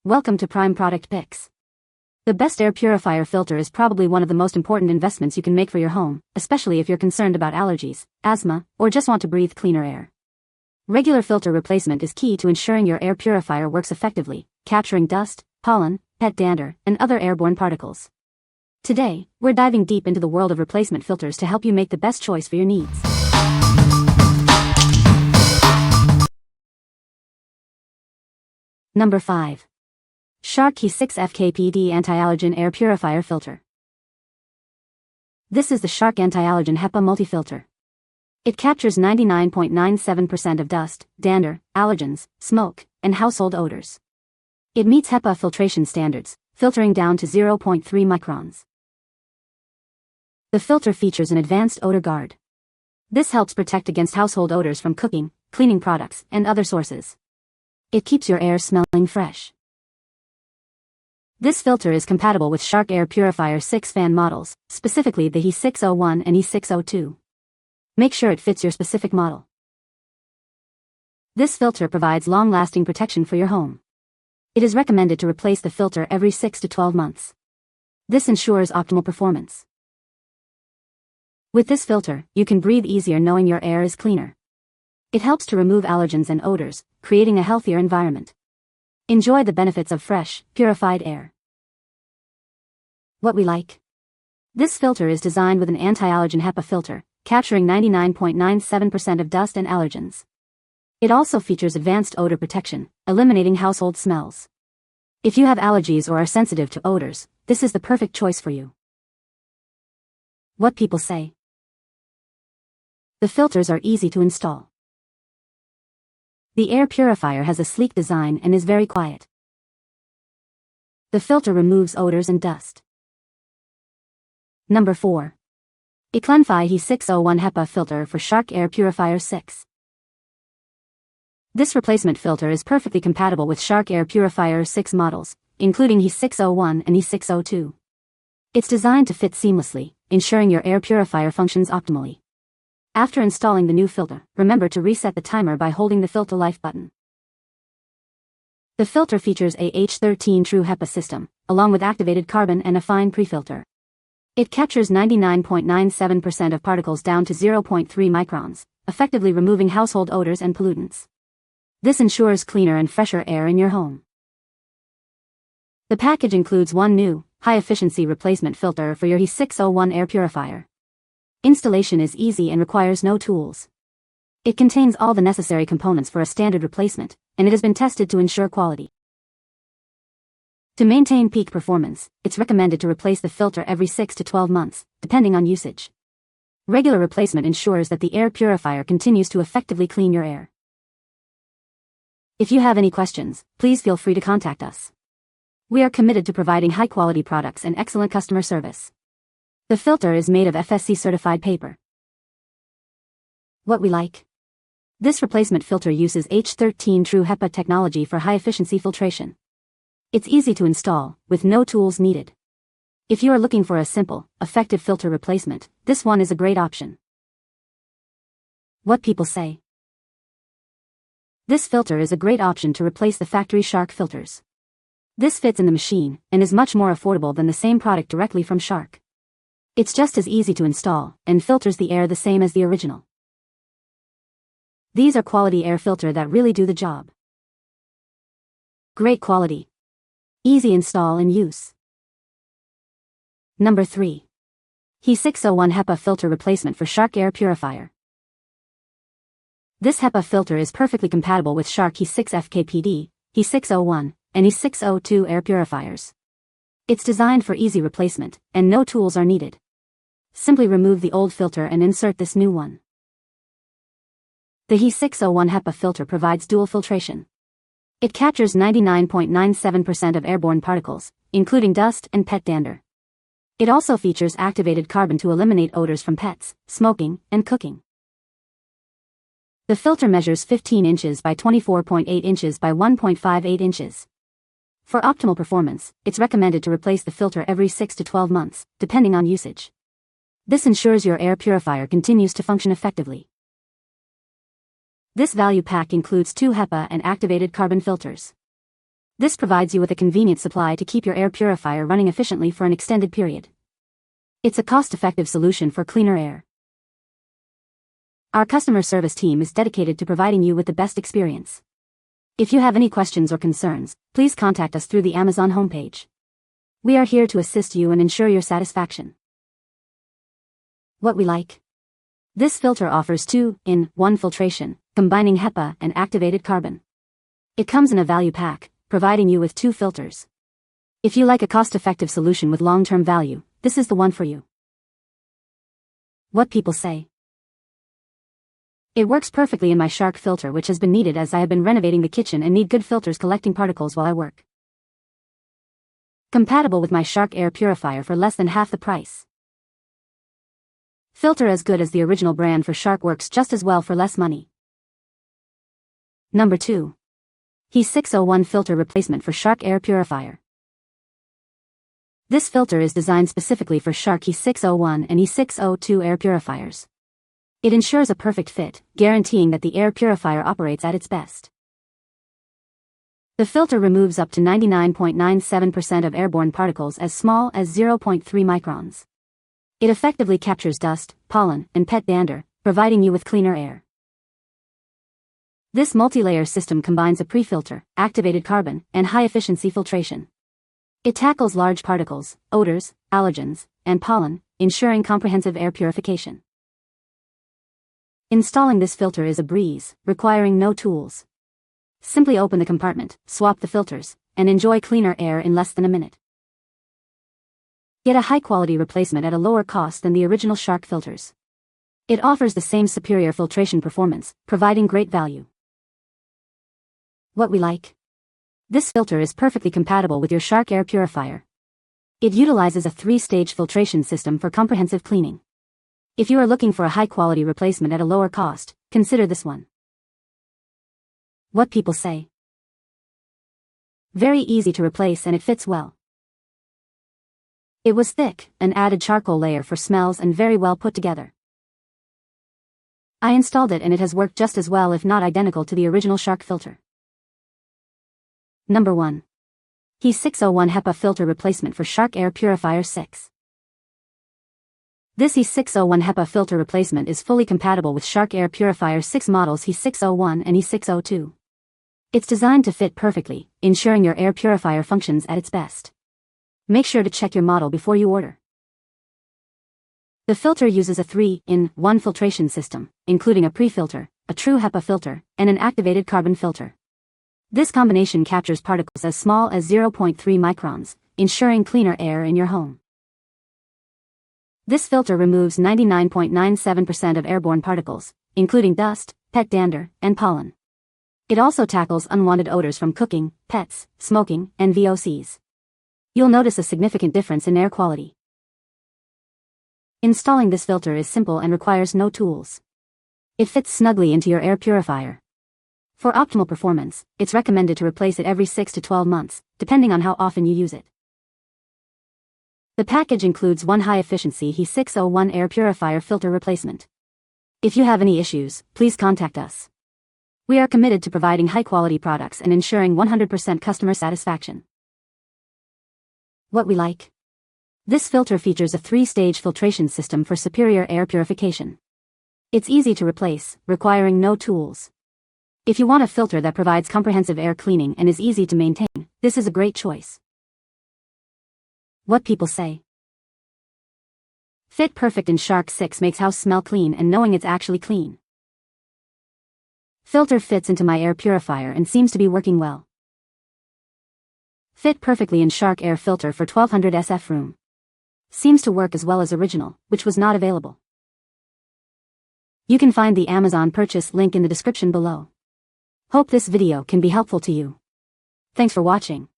Welcome to Prime Product Picks. The best air purifier filter is probably one of the most important investments you can make for your home, especially if you're concerned about allergies, asthma, or just want to breathe cleaner air. Regular filter replacement is key to ensuring your air purifier works effectively, capturing dust, pollen, pet dander, and other airborne particles. Today, we're diving deep into the world of replacement filters to help you make the best choice for your needs. Number 5. Shark HE6FKPD Anti-Allergen Air Purifier Filter. This is the Shark Anti-Allergen HEPA multi-filter. It captures 99.97% of dust, dander, allergens, smoke, and household odors. It meets HEPA filtration standards, filtering down to 0.3 microns. The filter features an advanced odor guard. This helps protect against household odors from cooking, cleaning products, and other sources. It keeps your air smelling fresh. This filter is compatible with Shark Air Purifier 6 fan models, specifically the HE601 and HE602. Make sure it fits your specific model. This filter provides long-lasting protection for your home. It is recommended to replace the filter every 6 to 12 months. This ensures optimal performance. With this filter, you can breathe easier knowing your air is cleaner. It helps to remove allergens and odors, creating a healthier environment. Enjoy the benefits of fresh, purified air. What we like. This filter is designed with an anti-allergen HEPA filter, capturing 99.97% of dust and allergens. It also features advanced odor protection, eliminating household smells. If you have allergies or are sensitive to odors, this is the perfect choice for you. What people say. The filters are easy to install. The air purifier has a sleek design and is very quiet. The filter removes odors and dust. Number 4. Ecleanfy HE601 HEPA Filter for Shark Air Purifier 6. This replacement filter is perfectly compatible with Shark Air Purifier 6 models, including HE601 and HE602. It's designed to fit seamlessly, ensuring your air purifier functions optimally. After installing the new filter, remember to reset the timer by holding the Filter Life button. The filter features a H13 True HEPA system, along with activated carbon and a fine pre-filter. It captures 99.97% of particles down to 0.3 microns, effectively removing household odors and pollutants. This ensures cleaner and fresher air in your home. The package includes one new, high-efficiency replacement filter for your HE601 air purifier. Installation is easy and requires no tools. It contains all the necessary components for a standard replacement, and it has been tested to ensure quality. To maintain peak performance, it's recommended to replace the filter every 6 to 12 months, depending on usage. Regular replacement ensures that the air purifier continues to effectively clean your air. If you have any questions, please feel free to contact us. We are committed to providing high-quality products and excellent customer service. The filter is made of FSC-certified paper. What we like. This replacement filter uses H13 True HEPA technology for high-efficiency filtration. It's easy to install, with no tools needed. If you are looking for a simple, effective filter replacement, this one is a great option. What people say. This filter is a great option to replace the factory Shark filters. This fits in the machine, and is much more affordable than the same product directly from Shark. It's just as easy to install, and filters the air the same as the original. These are quality air filter that really do the job. Great quality. Easy install and use. Number 3. HE601 HEPA Filter Replacement for Shark Air Purifier. This HEPA filter is perfectly compatible with Shark HE6FKPD, HE601, and HE602 air purifiers. It's designed for easy replacement, and no tools are needed. Simply remove the old filter and insert this new one. The HE601 HEPA filter provides dual filtration. It captures 99.97% of airborne particles, including dust and pet dander. It also features activated carbon to eliminate odors from pets, smoking, and cooking. The filter measures 15 inches by 24.8 inches by 1.58 inches. For optimal performance, it's recommended to replace the filter every 6 to 12 months, depending on usage. This ensures your air purifier continues to function effectively. This value pack includes 2 HEPA and activated carbon filters. This provides you with a convenient supply to keep your air purifier running efficiently for an extended period. It's a cost-effective solution for cleaner air. Our customer service team is dedicated to providing you with the best experience. If you have any questions or concerns, please contact us through the Amazon homepage. We are here to assist you and ensure your satisfaction. What we like. This filter offers 2-in-1 filtration, combining HEPA and activated carbon. It comes in a value pack, providing you with 2 filters. If you like a cost-effective solution with long-term value, this is the one for you. What people say. It works perfectly in my Shark filter, which has been needed as I have been renovating the kitchen and need good filters collecting particles while I work. Compatible with my Shark air purifier for less than half the price. Filter as good as the original brand for Shark, works just as well for less money. Number 2. HE601 filter replacement for Shark air purifier. This filter is designed specifically for Shark HE601 and HE602 air purifiers. It ensures a perfect fit, guaranteeing that the air purifier operates at its best. The filter removes up to 99.97% of airborne particles as small as 0.3 microns. It effectively captures dust, pollen, and pet dander, providing you with cleaner air. This multi-layer system combines a pre-filter, activated carbon, and high-efficiency filtration. It tackles large particles, odors, allergens, and pollen, ensuring comprehensive air purification. Installing this filter is a breeze, requiring no tools. Simply open the compartment, swap the filters, and enjoy cleaner air in less than a minute. Get a high-quality replacement at a lower cost than the original Shark filters. It offers the same superior filtration performance, providing great value. What we like. This filter is perfectly compatible with your Shark air purifier. It utilizes a 3-stage filtration system for comprehensive cleaning. If you are looking for a high-quality replacement at a lower cost, consider this one. What people say. Very easy to replace and it fits well. It was thick, an added charcoal layer for smells, and very well put together. I installed it and it has worked just as well, if not identical to the original Shark filter. Number 1. HE601 HEPA filter replacement for Shark air purifier 6. This HE601 HEPA filter replacement is fully compatible with Shark air purifier 6 models HE601 and HE602. It's designed to fit perfectly, ensuring your air purifier functions at its best. Make sure to check your model before you order. The filter uses a 3-in-1 filtration system, including a pre-filter, a true HEPA filter, and an activated carbon filter. This combination captures particles as small as 0.3 microns, ensuring cleaner air in your home. This filter removes 99.97% of airborne particles, including dust, pet dander, and pollen. It also tackles unwanted odors from cooking, pets, smoking, and VOCs. You'll notice a significant difference in air quality. Installing this filter is simple and requires no tools. It fits snugly into your air purifier. For optimal performance, it's recommended to replace it every 6 to 12 months, depending on how often you use it. The package includes one high-efficiency HE601 air purifier filter replacement. If you have any issues, please contact us. We are committed to providing high-quality products and ensuring 100% customer satisfaction. What we like. This filter features a 3-stage filtration system for superior air purification. It's easy to replace, requiring no tools. If you want a filter that provides comprehensive air cleaning and is easy to maintain, this is a great choice. What people say. Fit perfect in Shark 6 makes house smell clean and knowing it's actually clean. Filter fits into my air purifier and seems to be working well. Fit perfectly in Shark air filter for 1200 SF room. Seems to work as well as original, which was not available. You can find the Amazon purchase link in the description below. Hope this video can be helpful to you. Thanks for watching.